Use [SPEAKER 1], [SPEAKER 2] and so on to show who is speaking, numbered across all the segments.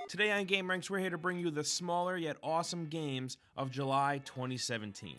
[SPEAKER 1] Today on gameranx, we're here to bring you the smaller yet awesome games of July 2017.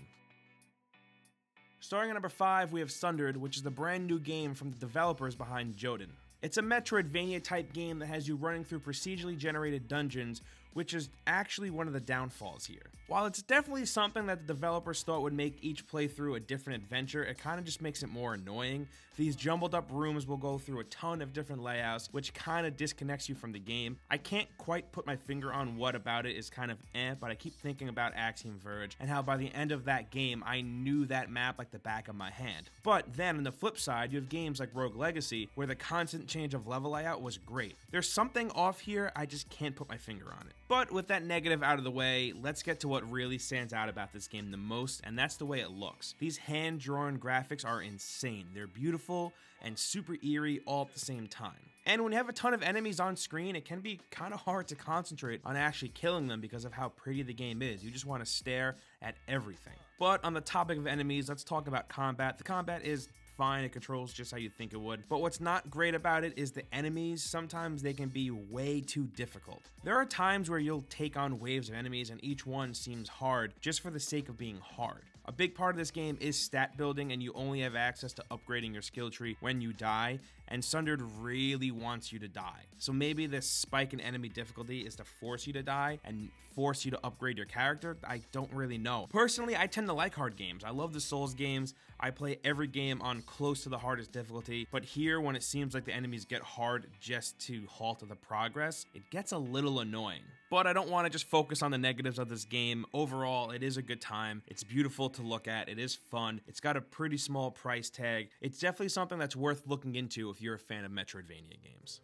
[SPEAKER 1] Starting at number 5, we have Sundered, which is the brand new game from the developers behind Jotun. It's a Metroidvania type game that has you running through procedurally generated dungeons, which is actually one of the downfalls here. While it's definitely something that the developers thought would make each playthrough a different adventure, it kind of just makes it more annoying. These jumbled up rooms will go through a ton of different layouts, which kind of disconnects you from the game. I can't quite put my finger on what about it is kind of but I keep thinking about Axiom Verge and how by the end of that game, I knew that map like the back of my hand. But then on the flip side, you have games like Rogue Legacy, where the constant change of level layout was great. There's something off here, I just can't put my finger on it. But with that negative out of the way, let's get to what really stands out about this game the most, and that's the way it looks. These hand-drawn graphics are insane. They're beautiful and super eerie all at the same time. And when you have a ton of enemies on screen, it can be kind of hard to concentrate on actually killing them because of how pretty the game is. You just want to stare at everything. But on the topic of enemies, let's talk about combat. The combat is fine, it controls just how you think it would. But what's not great about it is the enemies. Sometimes they can be way too difficult. There are times where you'll take on waves of enemies and each one seems hard just for the sake of being hard. A big part of this game is stat building, and you only have access to upgrading your skill tree when you die, and Sundered really wants you to die. So maybe this spike in enemy difficulty is to force you to die and force you to upgrade your character. I don't really know. Personally, I tend to like hard games. I love the Souls games. I play every game on close to the hardest difficulty, but here when it seems like the enemies get hard just to halt the progress, it gets a little annoying. But I don't want to just focus on the negatives of this game. Overall, it is a good time. It's beautiful to look at. It is fun. It's got a pretty small price tag. It's definitely something that's worth looking into if you're a fan of Metroidvania games.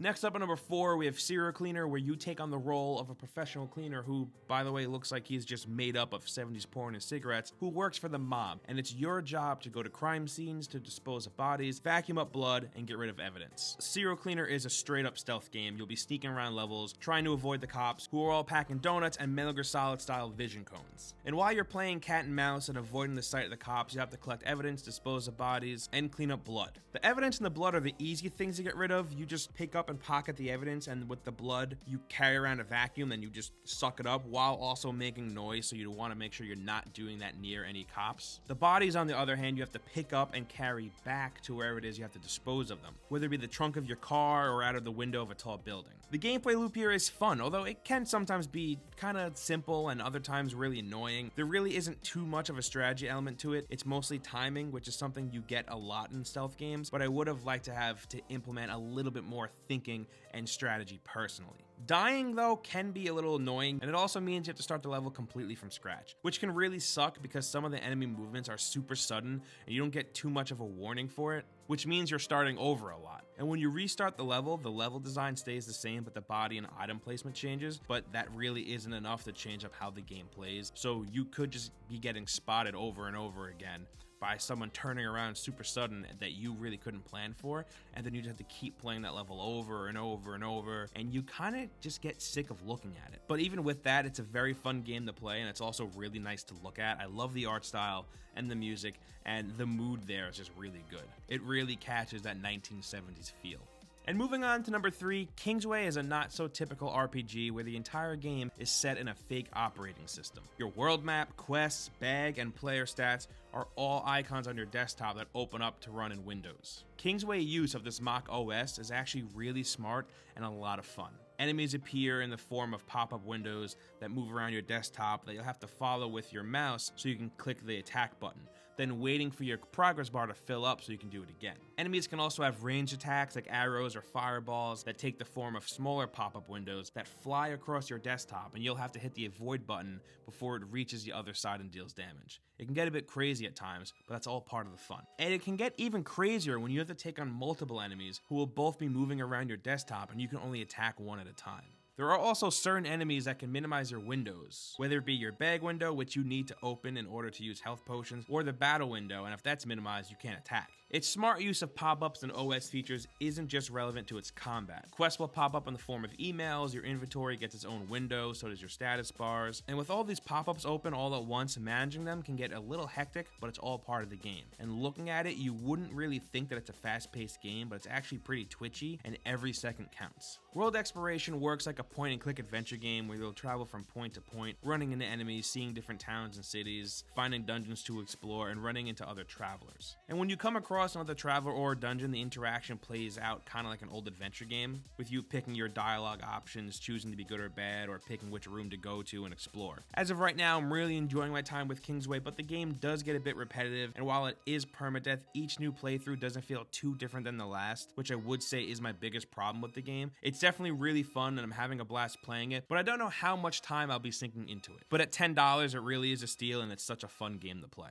[SPEAKER 1] Next up at number 4, we have Serial Cleaner, where you take on the role of a professional cleaner who, by the way, looks like he's just made up of 70s porn and cigarettes, who works for the mob, and it's your job to go to crime scenes to dispose of bodies, vacuum up blood, and get rid of evidence. Serial Cleaner is a straight up stealth game. You'll be sneaking around levels, trying to avoid the cops, who are all packing donuts and Metal Gear Solid style vision cones. And while you're playing cat and mouse and avoiding the sight of the cops, you have to collect evidence, dispose of bodies, and clean up blood. The evidence and the blood are the easy things to get rid of. You just pick up and pocket the evidence, and with the blood you carry around a vacuum and you just suck it up while also making noise, so you want to make sure you're not doing that near any cops. The bodies, on the other hand, you have to pick up and carry back to wherever it is you have to dispose of them, whether it be the trunk of your car or out of the window of a tall building. The gameplay loop here is fun, although it can sometimes be kind of simple and other times really annoying. There really isn't too much of a strategy element to it. It's mostly timing, which is something you get a lot in stealth games, but I would have liked to have to implement a little bit more thinking and strategy personally. Dying, though, can be a little annoying, and it also means you have to start the level completely from scratch, which can really suck because some of the enemy movements are super sudden and you don't get too much of a warning for it, which means you're starting over a lot. And when you restart the level design stays the same, but the body and item placement changes, but that really isn't enough to change up how the game plays, so you could just be getting spotted over and over again by someone turning around super sudden that you really couldn't plan for, and then you just have to keep playing that level over and over and over, and you kind of just get sick of looking at it. But even with that, it's a very fun game to play, and it's also really nice to look at. I love the art style and the music, and the mood there is just really good. It really catches that 1970s feel. And moving on to number 3, Kingsway is a not so typical RPG where the entire game is set in a fake operating system. Your world map, quests, bag, and player stats are all icons on your desktop that open up to run in Windows. Kingsway's use of this mock OS is actually really smart and a lot of fun. Enemies appear in the form of pop-up windows that move around your desktop that you'll have to follow with your mouse so you can click the attack button, then waiting for your progress bar to fill up so you can do it again. Enemies can also have ranged attacks like arrows or fireballs that take the form of smaller pop-up windows that fly across your desktop, and you'll have to hit the avoid button before it reaches the other side and deals damage. It can get a bit crazy at times, but that's all part of the fun. And it can get even crazier when you have to take on multiple enemies who will both be moving around your desktop and you can only attack one at a time. There are also certain enemies that can minimize your windows, whether it be your bag window, which you need to open in order to use health potions, or the battle window, and if that's minimized, you can't attack. Its smart use of pop-ups and OS features isn't just relevant to its combat. Quests will pop up in the form of emails, your inventory gets its own window, so does your status bars, and with all these pop-ups open all at once, managing them can get a little hectic, but it's all part of the game. And looking at it, you wouldn't really think that it's a fast-paced game, but it's actually pretty twitchy, and every second counts. World exploration works like a point-and-click adventure game where you'll travel from point to point, running into enemies, seeing different towns and cities, finding dungeons to explore, and running into other travelers. And when you come across another traveler or a dungeon, the interaction plays out kind of like an old adventure game, with you picking your dialogue options, choosing to be good or bad, or picking which room to go to and explore. As of right now, I'm really enjoying my time with Kingsway, but the game does get a bit repetitive, and while it is permadeath, each new playthrough doesn't feel too different than the last, which I would say is my biggest problem with the game. It's definitely really fun, and I'm having a blast playing it, but I don't know how much time I'll be sinking into it. But at $10, it really is a steal, and it's such a fun game to play.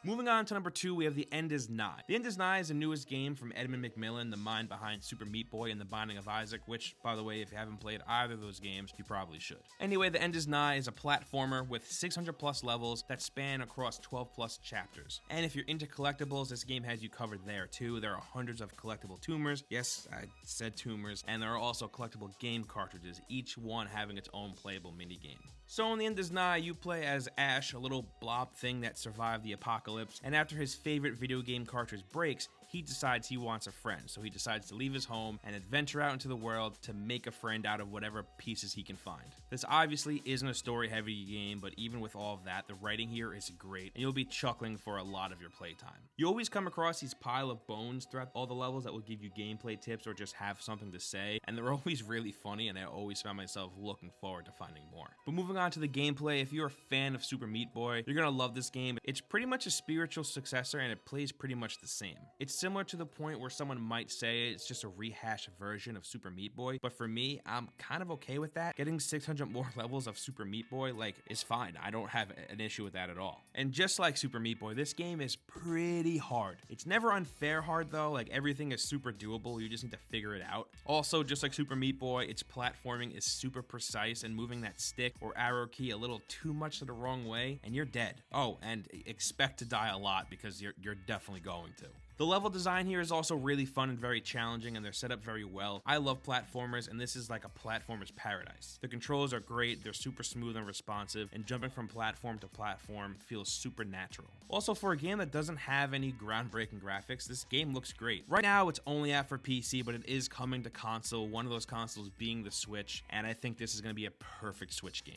[SPEAKER 1] Moving on to number 2, we have The End is Nigh. The End is Nigh is the newest game from Edmund McMillen, the mind behind Super Meat Boy and The Binding of Isaac, which, by the way, if you haven't played either of those games, you probably should. Anyway, The End is Nigh is a platformer with 600 plus levels that span across 12 plus chapters. And if you're into collectibles, this game has you covered there too. There are hundreds of collectible tumors. Yes, I said tumors. And there are also collectible game cartridges, each one having its own playable minigame. So in The End is Nigh, you play as Ash, a little blob thing that survived the apocalypse, and after his favorite video game cartridge breaks, he decides he wants a friend, so he decides to leave his home and adventure out into the world to make a friend out of whatever pieces he can find. This obviously isn't a story-heavy game, but even with all of that, the writing here is great, and you'll be chuckling for a lot of your playtime. You always come across these pile of bones throughout all the levels that will give you gameplay tips or just have something to say, and they're always really funny, and I always found myself looking forward to finding more. But moving on to the gameplay, if you're a fan of Super Meat Boy, you're gonna love this game. It's pretty much a spiritual successor, and it plays pretty much the same. It's similar to the point where someone might say it's just a rehashed version of Super Meat Boy, but for me, I'm kind of okay with that. Getting 600 more levels of Super Meat Boy, is fine. I don't have an issue with that at all. And just like Super Meat Boy, this game is pretty hard. It's never unfair hard though, everything is super doable, you just need to figure it out. Also, just like Super Meat Boy, its platforming is super precise, and moving that stick or arrow key a little too much to the wrong way, and you're dead. Oh, and expect to die a lot because you're definitely going to. The level design here is also really fun and very challenging, and they're set up very well. I love platformers, and this is like a platformer's paradise. The controls are great, they're super smooth and responsive, and jumping from platform to platform feels super natural. Also, for a game that doesn't have any groundbreaking graphics, this game looks great. Right now, it's only out for PC, but it is coming to console, one of those consoles being the Switch, and I think this is going to be a perfect Switch game.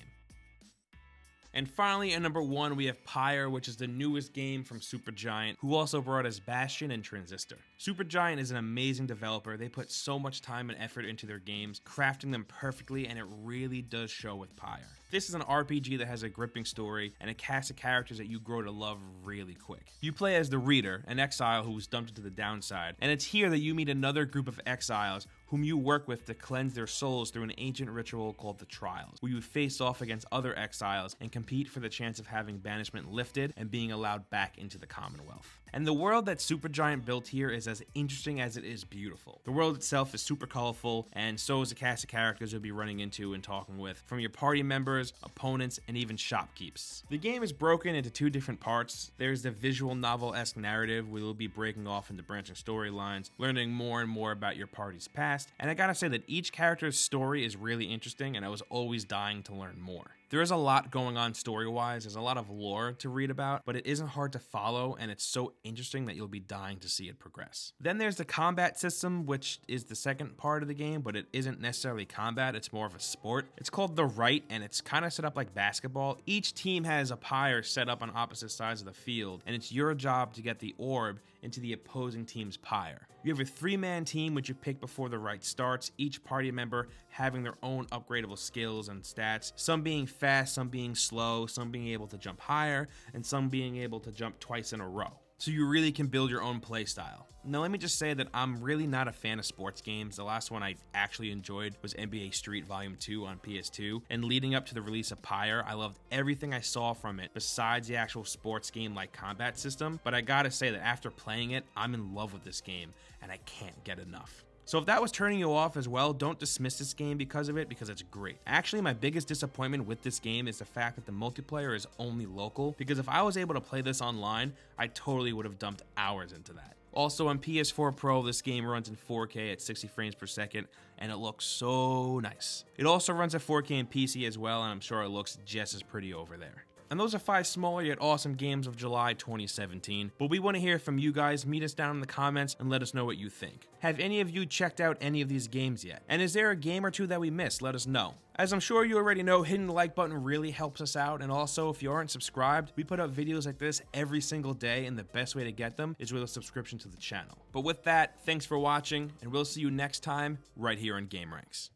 [SPEAKER 1] And finally, at number 1, we have Pyre, which is the newest game from Supergiant, who also brought us Bastion and Transistor. Supergiant is an amazing developer. They put so much time and effort into their games, crafting them perfectly, and it really does show with Pyre. This is an RPG that has a gripping story and a cast of characters that you grow to love really quick. You play as the Reader, an exile who was dumped into the downside, and it's here that you meet another group of exiles whom you work with to cleanse their souls through an ancient ritual called the Trials, where you face off against other exiles and compete for the chance of having banishment lifted and being allowed back into the Commonwealth. And the world that Supergiant built here is as interesting as it is beautiful. The world itself is super colorful, and so is the cast of characters you'll be running into and talking with, from your party members, opponents, and even shopkeeps. The game is broken into 2 different parts. There's the visual novel-esque narrative, where you'll be breaking off into branching storylines, learning more and more about your party's past, and I gotta say that each character's story is really interesting, and I was always dying to learn more. There is a lot going on story-wise, there's a lot of lore to read about, but it isn't hard to follow, and it's so interesting that you'll be dying to see it progress. Then there's the combat system, which is the second part of the game, but it isn't necessarily combat, it's more of a sport. It's called The Right, and it's kind of set up like basketball. Each team has a pyre set up on opposite sides of the field, and it's your job to get the orb into the opposing team's pyre. You have a 3-man team which you pick before the right starts, each party member having their own upgradable skills and stats, some being fast, some being slow, some being able to jump higher, and some being able to jump twice in a row. So you really can build your own play style. Now let me just say that I'm really not a fan of sports games. The last one I actually enjoyed was NBA Street Volume 2 on PS2, and leading up to the release of Pyre, I loved everything I saw from it besides the actual sports game-like combat system, but I gotta say that after playing it, I'm in love with this game, and I can't get enough. So if that was turning you off as well, don't dismiss this game because of it, because it's great. Actually, my biggest disappointment with this game is the fact that the multiplayer is only local, because if I was able to play this online, I totally would have dumped hours into that. Also on PS4 Pro, this game runs in 4K at 60 frames per second, and it looks so nice. It also runs at 4K in PC as well, and I'm sure it looks just as pretty over there. And those are 5 smaller yet awesome games of July 2017, but we want to hear from you guys. Meet us down in the comments and let us know what you think. Have any of you checked out any of these games yet? And is there a game or two that we missed? Let us know. As I'm sure you already know, hitting the like button really helps us out, and also if you aren't subscribed, we put out videos like this every single day, and the best way to get them is with a subscription to the channel. But with that, thanks for watching, and we'll see you next time right here on gameranx.